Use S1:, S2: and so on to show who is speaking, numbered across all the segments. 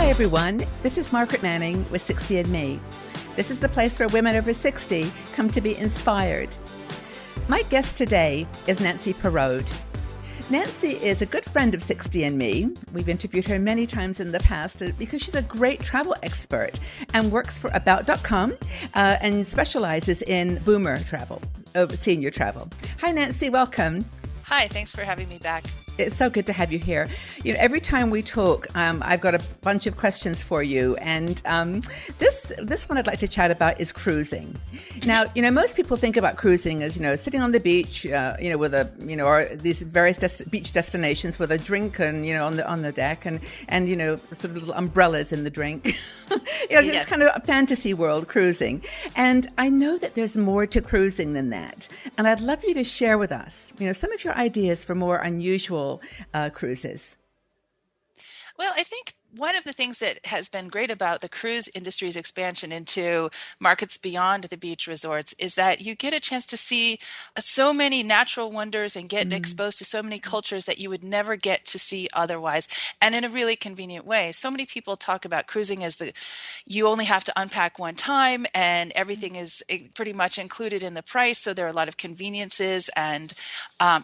S1: Hi everyone, this is Margaret Manning with 60 and Me. This is the place where women over 60 come to be inspired. My guest today is Nancy Perraud. Nancy is a good friend of 60 and Me. We've interviewed her many times in the past because she's a great travel expert and works for About.com and specializes in boomer travel, senior travel. Hi Nancy, welcome.
S2: Hi, thanks for having me back.
S1: It's so good to have you here. You know, every time we talk, I've got a bunch of questions for you. And this one I'd like to chat about is cruising. Now, you know, most people think about cruising as, you know, sitting on the beach, with a, or these various beach destinations with a drink and, on the deck and sort of little umbrellas in the drink.
S2: Yes.
S1: It's kind of a fantasy world cruising. And I know that there's more to cruising than that. And I'd love you to share with us, some of your ideas for more unusual cruises.
S2: Well, I think one of the things that has been great about the cruise industry's expansion into markets beyond the beach resorts is that you get a chance to see so many natural wonders and get exposed to so many cultures that you would never get to see otherwise, and in a really convenient way. So many people talk about cruising as you only have to unpack one time and everything is pretty much included in the price. So there are a lot of conveniences, and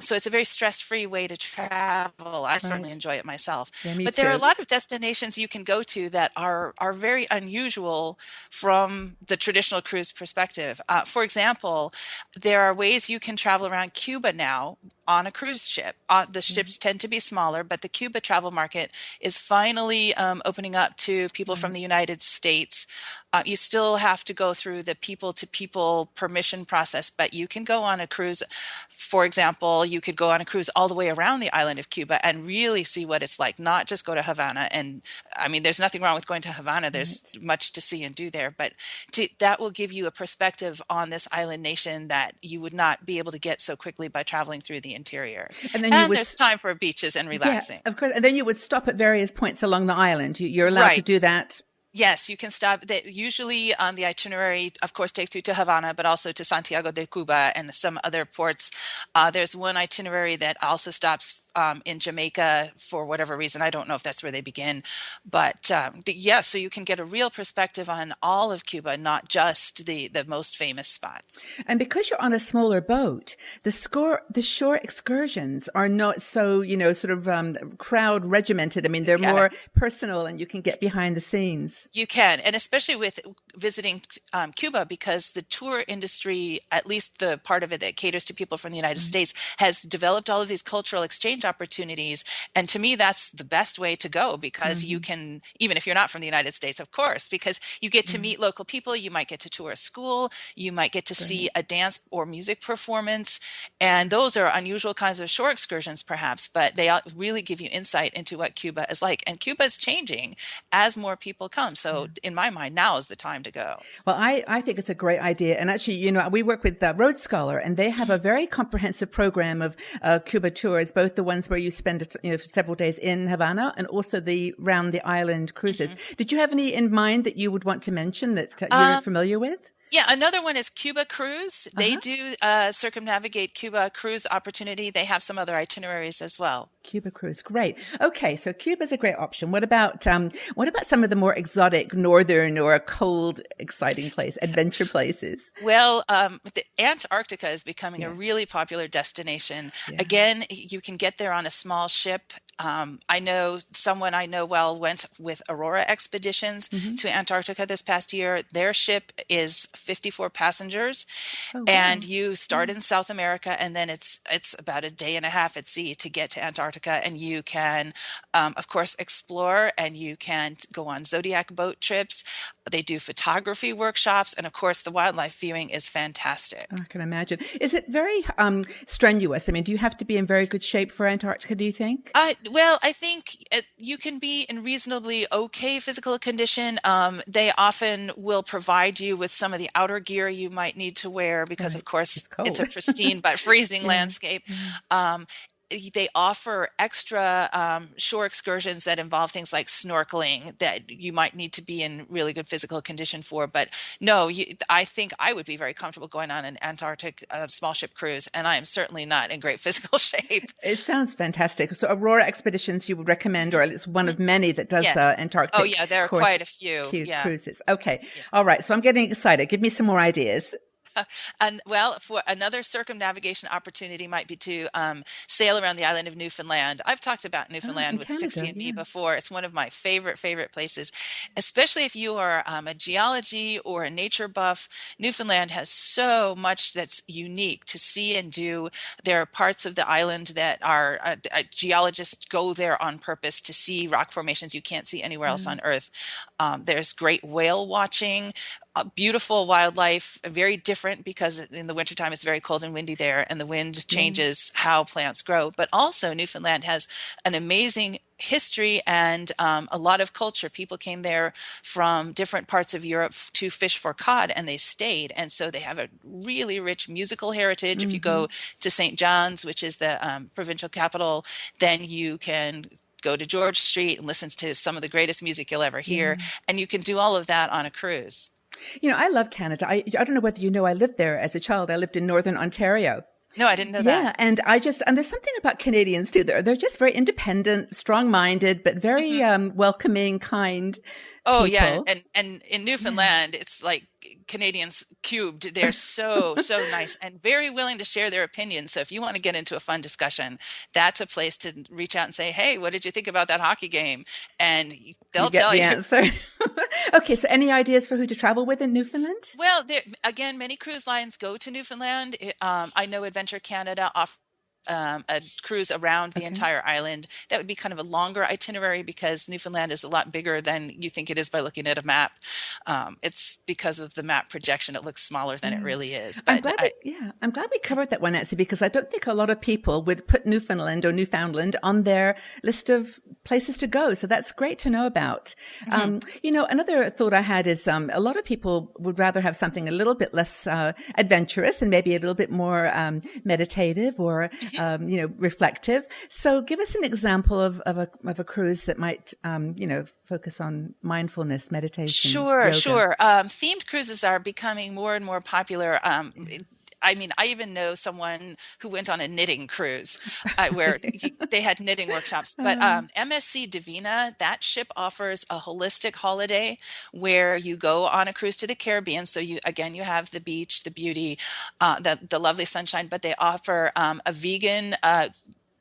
S2: so it's a very stress-free way to travel. I certainly enjoy it myself.
S1: Yeah, me
S2: but
S1: too.
S2: There are a lot of destinations you can go to that are very unusual from the traditional cruise perspective. For example, there are ways you can travel around Cuba now on a cruise ship. The ships tend to be smaller, but the Cuba travel market is finally opening up to people from the United States. You still have to go through the people-to-people permission process, but you can go on a cruise. For example, you could go on a cruise all the way around the island of Cuba and really see what it's like, not just go to Havana. And I mean, there's nothing wrong with going to Havana. There's much to see and do there, but that will give you a perspective on this island nation that you would not be able to get so quickly by traveling through the interior. And there's time for beaches and relaxing.
S1: Yeah, of course. And then you would stop at various points along the island. You're allowed to do that.
S2: Yes, you can stop. Usually the itinerary, of course, takes you to Havana, but also to Santiago de Cuba and some other ports. There's one itinerary that also stops in Jamaica for whatever reason. I don't know if that's where they begin. But so you can get a real perspective on all of Cuba, not just the most famous spots.
S1: And because you're on a smaller boat, the shore excursions are not so, crowd regimented. I mean, they're more personal and you can get behind the scenes.
S2: You can, and especially with visiting Cuba, because the tour industry, at least the part of it that caters to people from the United States, has developed all of these cultural exchange opportunities. And to me, that's the best way to go, because you can, even if you're not from the United States, of course, because you get to meet local people, you might get to tour a school, you might get to see a dance or music performance. And those are unusual kinds of shore excursions, perhaps, but they really give you insight into what Cuba is like. And Cuba is changing as more people come. So in my mind, now is the time to go.
S1: Well, I think it's a great idea. And actually, we work with Road Scholar, and they have a very comprehensive program of Cuba tours, both the ones where you spend several days in Havana and also the round the island cruises. Did you have any in mind that you would want to mention that you're familiar with?
S2: Yeah, another one is Cuba Cruise. They do circumnavigate Cuba cruise opportunity. They have some other itineraries as well.
S1: Cuba Cruise, great. Okay, so Cuba's a great option. What about some of the more exotic northern or cold, exciting adventure places?
S2: Well, the Antarctica is becoming a really popular destination. Yeah. Again, you can get there on a small ship. I know someone I know well went with Aurora Expeditions to Antarctica this past year. Their ship is 54 passengers, and you start in South America, and then it's about a day and a half at sea to get to Antarctica, and you can, of course, explore, and you can go on Zodiac boat trips. They do photography workshops, and of course, the wildlife viewing is fantastic.
S1: I can imagine. Is it very strenuous? I mean, do you have to be in very good shape for Antarctica, do you think?
S2: Well, I think you can be in reasonably okay physical condition. They often will provide you with some of the outer gear you might need to wear because, of course, it's a pristine but freezing landscape. they offer extra shore excursions that involve things like snorkeling that you might need to be in really good physical condition for. But no, I think I would be very comfortable going on an Antarctic small ship cruise, and I am certainly not in great physical shape.
S1: It sounds fantastic. So Aurora Expeditions you would recommend, or it's one of many that does
S2: Yes. Oh,
S1: Antarctic
S2: yeah, there are
S1: course
S2: quite a few. Yeah.
S1: cruises. Okay.
S2: Yeah.
S1: All right. So I'm getting excited. Give me some more ideas.
S2: And well, for another circumnavigation opportunity might be to sail around the island of Newfoundland. I've talked about
S1: Oh, in
S2: Newfoundland with
S1: Canada.
S2: 60&Me
S1: Yeah.
S2: before. It's one of my favorite places, especially if you are a geology or a nature buff. Newfoundland has so much that's unique to see and do. There are parts of the island that are geologists go there on purpose to see rock formations you can't see anywhere else
S1: Wow.
S2: on Earth. There's great whale watching, beautiful wildlife, very different because in the wintertime it's very cold and windy there, and the wind
S1: Yeah.
S2: changes how plants grow. But also, Newfoundland has an amazing history and a lot of culture. People came there from different parts of Europe to fish for cod, and they stayed. And so they have a really rich musical heritage. If you
S1: Mm-hmm.
S2: go to St. John's, which is the provincial capital, then you can go to George Street and listen to some of the greatest music you'll ever hear.
S1: Yeah.
S2: And you can do all of that on a cruise.
S1: I love Canada. I don't know whether you know, I lived there as a child. I lived in Northern Ontario.
S2: No, I didn't know
S1: Yeah,
S2: that.
S1: and there's something about Canadians too. They're just very independent, strong-minded, but very
S2: Hmm.
S1: welcoming, kind
S2: Oh yeah,
S1: people.
S2: and in
S1: Yeah.
S2: Newfoundland, it's like Canadians cubed. They're so nice and very willing to share their opinions. So if you want to get into a fun discussion, that's a place to reach out and say, "Hey, what did you think about that hockey game?" And
S1: You
S2: they'll
S1: get
S2: tell
S1: the
S2: you.
S1: answer. Okay, so any ideas for who to travel with in Newfoundland?
S2: Well, there, again, many cruise lines go to Newfoundland. I know Adventure Canada offers a cruise around the
S1: Okay.
S2: entire island. That would be kind of a longer itinerary because Newfoundland is a lot bigger than you think it is by looking at a map. It's because of the map projection, it looks smaller than it
S1: Yeah.
S2: really is. But
S1: I'm glad we covered that one, Nancy, because I don't think a lot of people would put Newfoundland or Newfoundland on their list of places to go. So that's great to know about.
S2: mhm.
S1: Another thought I had is a lot of people would rather have something a little bit less adventurous and maybe a little bit more meditative or reflective. So give us an example of a cruise that might focus on mindfulness, meditation,
S2: Sure,
S1: yoga.
S2: sure. Themed cruises are becoming more and more popular. I mean, I even know someone who went on a knitting cruise where they had knitting workshops. But MSC Divina, that ship offers a holistic holiday where you go on a cruise to the Caribbean. So you have the beach, the beauty, the lovely sunshine, but they offer a vegan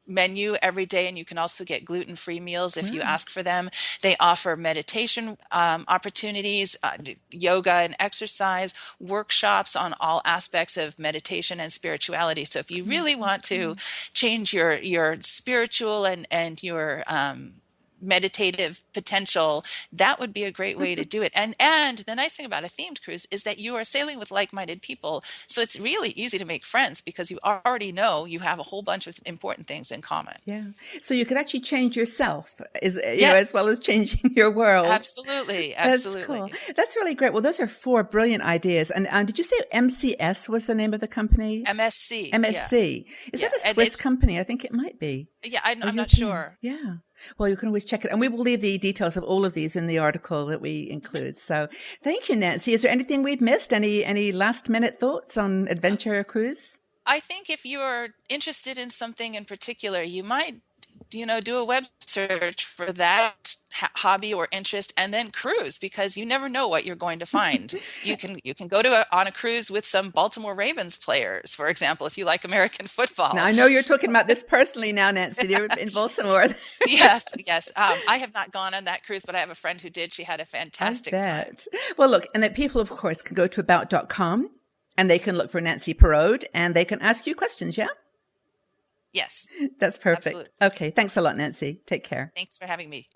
S2: menu every day, and you can also get gluten-free meals if you
S1: Wow.
S2: ask for them. They offer meditation opportunities, yoga and exercise, workshops on all aspects of meditation and spirituality. So if you really want to change your spiritual and your meditative potential, that would be a great way to do it. And the nice thing about a themed cruise is that you are sailing with like-minded people. So it's really easy to make friends because you already know you have a whole bunch of important things in common.
S1: Yeah. So you could actually change yourself as
S2: Yes,
S1: well as changing your world.
S2: absolutely.
S1: That's cool.
S2: Absolutely.
S1: That's really great. Well, those are four brilliant ideas. And did you say MCS was the name of the company?
S2: MSC. Yeah.
S1: MSC. Is
S2: Yeah.
S1: that a
S2: And
S1: Swiss
S2: it's,
S1: company? I think it might be.
S2: yeah,
S1: Or
S2: I'm not
S1: European.
S2: sure.
S1: Yeah. Well, you can always check it. And we will leave the details of all of these in the article that we include. So thank you, Nancy. Is there anything we've missed? Any last minute thoughts on Adventure Cruise?
S2: I think if you're interested in something in particular, you might, do a web search for that hobby or interest and then cruise, because you never know what you're going to find. You can go on a cruise with some Baltimore Ravens players, for example, if you like American
S1: Now,
S2: football.
S1: I know you're talking about this personally now, Nancy. You're in Baltimore.
S2: Yes, yes. I have not gone on that cruise, but I have a friend who did. She had a
S1: I
S2: fantastic time.
S1: bet. Well, look, and that people, of course, can go to about.com and they can look for Nancy Parode and they can ask you questions. Yeah,
S2: Yes,
S1: that's perfect.
S2: absolutely.
S1: Okay. Thanks a lot, Nancy. Take care.
S2: Thanks for having me.